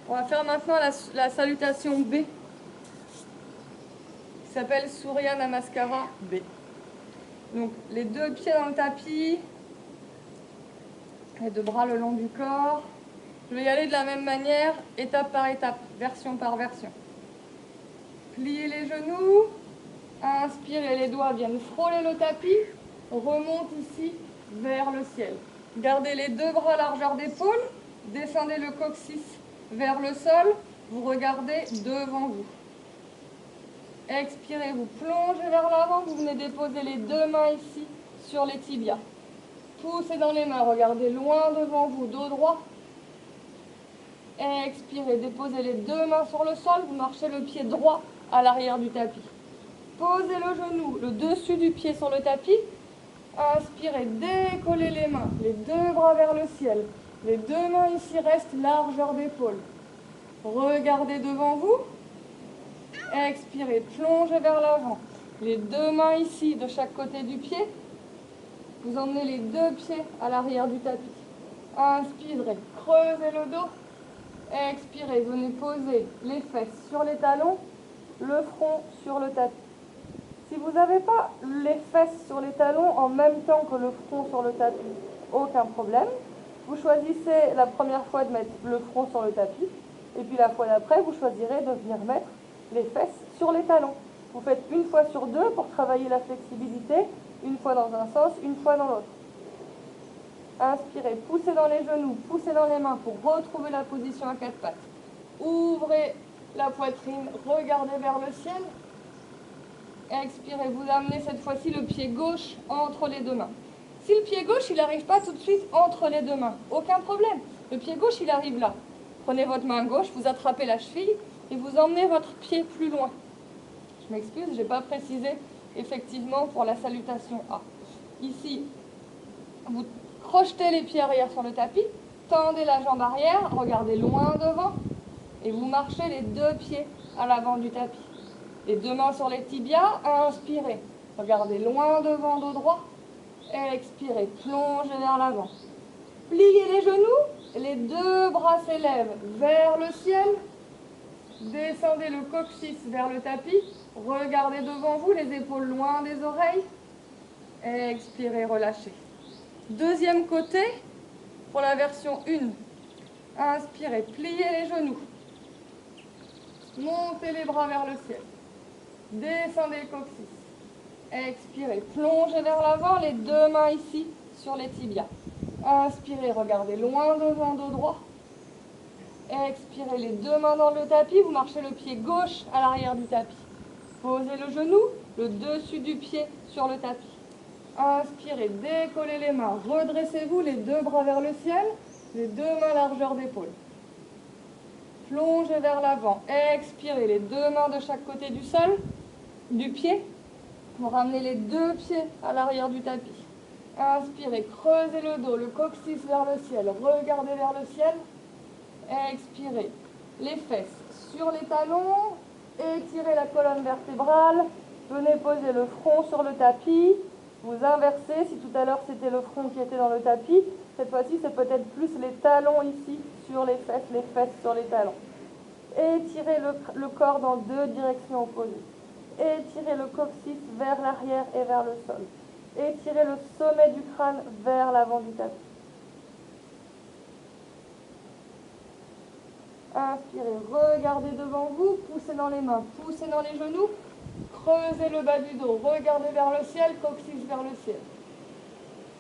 On va faire maintenant la salutation B, qui s'appelle Surya Namaskara B. Donc les deux pieds dans le tapis, les deux bras le long du corps. Je vais y aller de la même manière, étape par étape, version par version. Pliez les genoux, inspirez, les doigts viennent frôler le tapis, remonte ici vers le ciel. Gardez les deux bras à largeur d'épaule, descendez le coccyx vers le sol, vous regardez devant vous. Expirez, vous plongez vers l'avant, vous venez déposer les deux mains ici sur les tibias. Poussez dans les mains, regardez loin devant vous, dos droit. Expirez, déposez les deux mains sur le sol, vous marchez le pied droit à l'arrière du tapis. Posez le genou, le dessus du pied sur le tapis. Inspirez, décollez les mains, les deux bras vers le ciel. Les deux mains ici restent largeur d'épaule. Regardez devant vous. Expirez, plongez vers l'avant. Les deux mains ici de chaque côté du pied. Vous emmenez les deux pieds à l'arrière du tapis. Inspirez, creusez le dos. Expirez, venez poser les fesses sur les talons, le front sur le tapis. Si vous n'avez pas les fesses sur les talons en même temps que le front sur le tapis, aucun problème. Vous choisissez la première fois de mettre le front sur le tapis, et puis la fois d'après, vous choisirez de venir mettre les fesses sur les talons. Vous faites une fois sur deux pour travailler la flexibilité, une fois dans un sens, une fois dans l'autre. Inspirez, poussez dans les genoux, poussez dans les mains pour retrouver la position à quatre pattes. Ouvrez la poitrine, regardez vers le ciel. Expirez, vous amenez cette fois-ci le pied gauche entre les deux mains. Si le pied gauche, il n'arrive pas tout de suite entre les deux mains, aucun problème. Le pied gauche, il arrive là. Prenez votre main gauche, vous attrapez la cheville et vous emmenez votre pied plus loin. Je m'excuse, je n'ai pas précisé effectivement pour la salutation A. Ici, vous crochetez les pieds arrière sur le tapis, tendez la jambe arrière, regardez loin devant et vous marchez les deux pieds à l'avant du tapis. Les deux mains sur les tibias, inspirez, regardez loin devant, dos droit, expirez, plongez vers l'avant. Pliez les genoux, les deux bras s'élèvent vers le ciel, descendez le coccyx vers le tapis, regardez devant vous, les épaules loin des oreilles, expirez, relâchez. Deuxième côté, pour la version 1, inspirez, pliez les genoux, montez les bras vers le ciel. Descendez le coccyx. Expirez, plongez vers l'avant, les deux mains ici sur les tibias. Inspirez, regardez loin devant, dos droit. Expirez, les deux mains dans le tapis, vous marchez le pied gauche à l'arrière du tapis. Posez le genou, le dessus du pied sur le tapis. Inspirez, décollez les mains, redressez-vous, les deux bras vers le ciel, les deux mains largeur d'épaule. Plongez vers l'avant, expirez, les deux mains de chaque côté du sol, du pied. Vous ramenez les deux pieds à l'arrière du tapis. Inspirez, creusez le dos, le coccyx vers le ciel, regardez vers le ciel. Expirez, les fesses sur les talons, étirez la colonne vertébrale, venez poser le front sur le tapis, vous inversez, si tout à l'heure c'était le front qui était dans le tapis, cette fois-ci c'est peut-être plus les talons ici sur les fesses sur les talons. Étirez le corps dans deux directions opposées. Étirez le coccyx vers l'arrière et vers le sol. Étirez le sommet du crâne vers l'avant du tapis. Inspirez, regardez devant vous, poussez dans les mains, poussez dans les genoux, creusez le bas du dos, regardez vers le ciel, coccyx vers le ciel.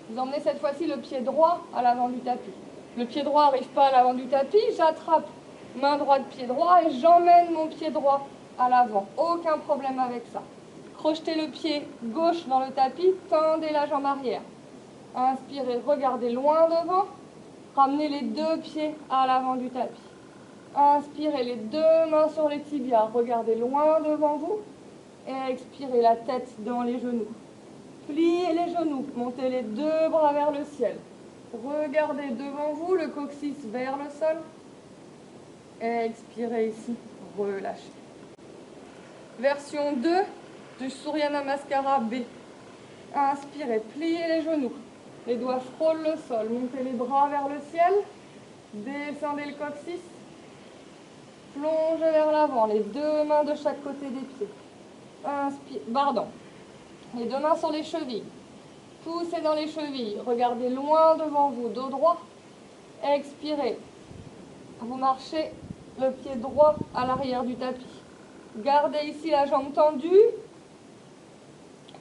Vous emmenez cette fois-ci le pied droit à l'avant du tapis. Le pied droit n'arrive pas à l'avant du tapis, j'attrape main droite, pied droit et j'emmène mon pied droit à l'avant. Aucun problème avec ça. Crochetez le pied gauche dans le tapis, tendez la jambe arrière. Inspirez, regardez loin devant, ramenez les deux pieds à l'avant du tapis. Inspirez, les deux mains sur les tibias, regardez loin devant vous. Et expirez, la tête dans les genoux. Pliez les genoux, montez les deux bras vers le ciel. Regardez devant vous, le coccyx vers le sol. Expirez ici, relâchez. Version 2 du Surya Namaskara B. Inspirez, pliez les genoux. Les doigts frôlent le sol, montez les bras vers le ciel. Descendez le coccyx. plongez vers l'avant, les deux mains de chaque côté des pieds. Inspire, pardon. Les deux mains sur les chevilles. Poussez dans les chevilles. Regardez loin devant vous, dos droit. Expirez. Vous marchez le pied droit à l'arrière du tapis. Gardez ici la jambe tendue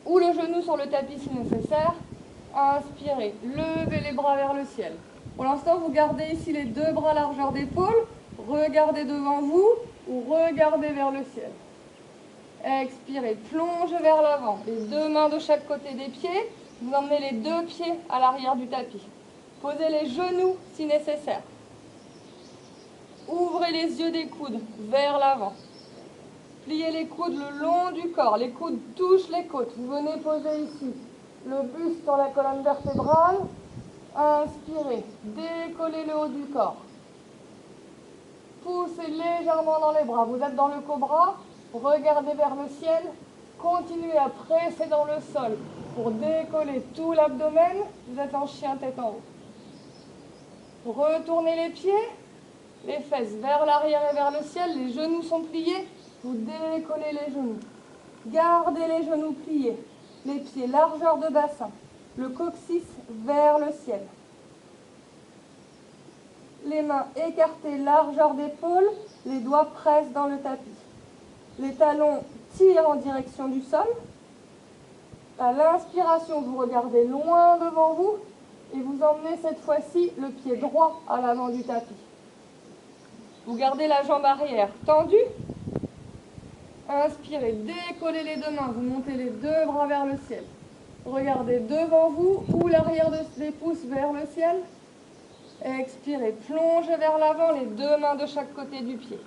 ou le genou sur le tapis si nécessaire. Inspirez. Levez les bras vers le ciel. Pour l'instant, vous gardez ici les deux bras largeur d'épaule. Regardez devant vous ou regardez vers le ciel. Expirez, plongez vers l'avant. Les deux mains de chaque côté des pieds. Vous emmenez les deux pieds à l'arrière du tapis. Posez les genoux si nécessaire. Ouvrez les yeux des coudes vers l'avant. Pliez les coudes le long du corps. Les coudes touchent les côtes. Vous venez poser ici le buste sur la colonne vertébrale. Inspirez, décollez le haut du corps. Poussez légèrement dans les bras. Vous êtes dans le cobra. Regardez vers le ciel. Continuez à presser dans le sol pour décoller tout l'abdomen. Vous êtes en chien tête en haut. Retournez les pieds, les fesses vers l'arrière et vers le ciel. Les genoux sont pliés. Vous décollez les genoux. Gardez les genoux pliés. Les pieds largeur de bassin. Le coccyx vers le ciel. Les mains écartées, largeur d'épaule. Les doigts pressent dans le tapis. Les talons tirent en direction du sol. À l'inspiration, vous regardez loin devant vous et vous emmenez cette fois-ci le pied droit à l'avant du tapis. Vous gardez la jambe arrière tendue. Inspirez, décollez les deux mains, vous montez les deux bras vers le ciel. Regardez devant vous ou l'arrière des pouces vers le ciel. Expirez, plongez vers l'avant, les deux mains de chaque côté du pied.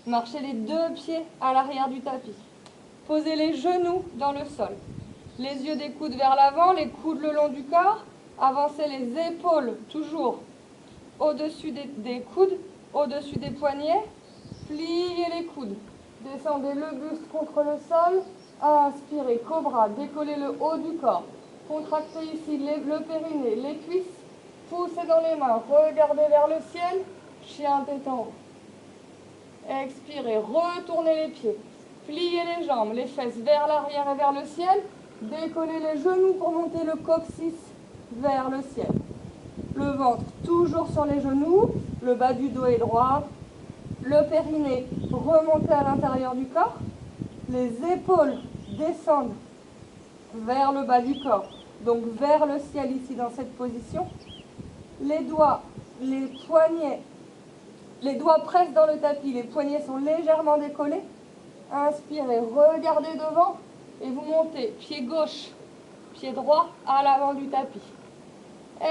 Marchez les deux pieds à l'arrière du tapis. Posez les genoux dans le sol. Les yeux des coudes vers l'avant, les coudes le long du corps. Avancez les épaules toujours au-dessus des coudes, au-dessus des poignets. Pliez les coudes. Descendez le buste contre le sol. Inspirez, cobra, décollez le haut du corps. Contractez ici le périnée, les cuisses. Poussez dans les mains, regardez vers le ciel. Chien tête en haut. Expirez, retournez les pieds. Pliez les jambes, les fesses vers l'arrière et vers le ciel. Décollez les genoux pour monter le coccyx vers le ciel. Le ventre toujours sur les genoux. Le bas du dos est droit. Le périnée remonté à l'intérieur du corps. Les épaules descendent vers le bas du corps. Donc vers le ciel ici dans cette position. Les doigts, les poignets, les doigts pressent dans le tapis. Les poignets sont légèrement décollés. Inspirez, regardez devant et vous montez pied gauche, pied droit à l'avant du tapis.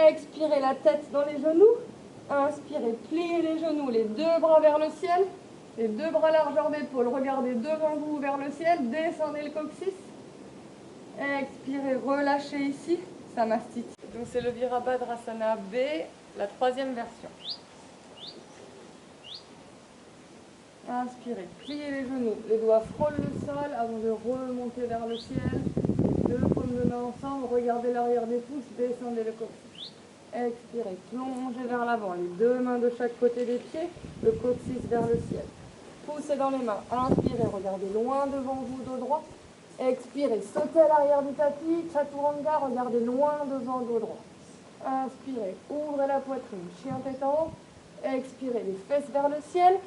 Expirez la tête dans les genoux. Inspirez, pliez les genoux, les deux bras vers le ciel, les deux bras largeur d'épaule. Regardez devant vous vers le ciel, descendez le coccyx. Expirez, relâchez ici, Samastiti. Donc c'est le Virabhadrasana B, la troisième version. Inspirez, pliez les genoux, les doigts frôlent le sol avant de remonter vers le ciel. Deux paumes de main ensemble, regardez l'arrière des pouces, descendez le coccyx. Expirez, plongez vers l'avant, les deux mains de chaque côté des pieds, le coccyx vers le ciel. Poussez dans les mains, inspirez, regardez loin devant vous, dos droit. Expirez, sautez à l'arrière du tapis, Chaturanga, regardez loin devant, dos droit. Inspirez, ouvrez la poitrine, chien tête en haut. Expirez, les fesses vers le ciel.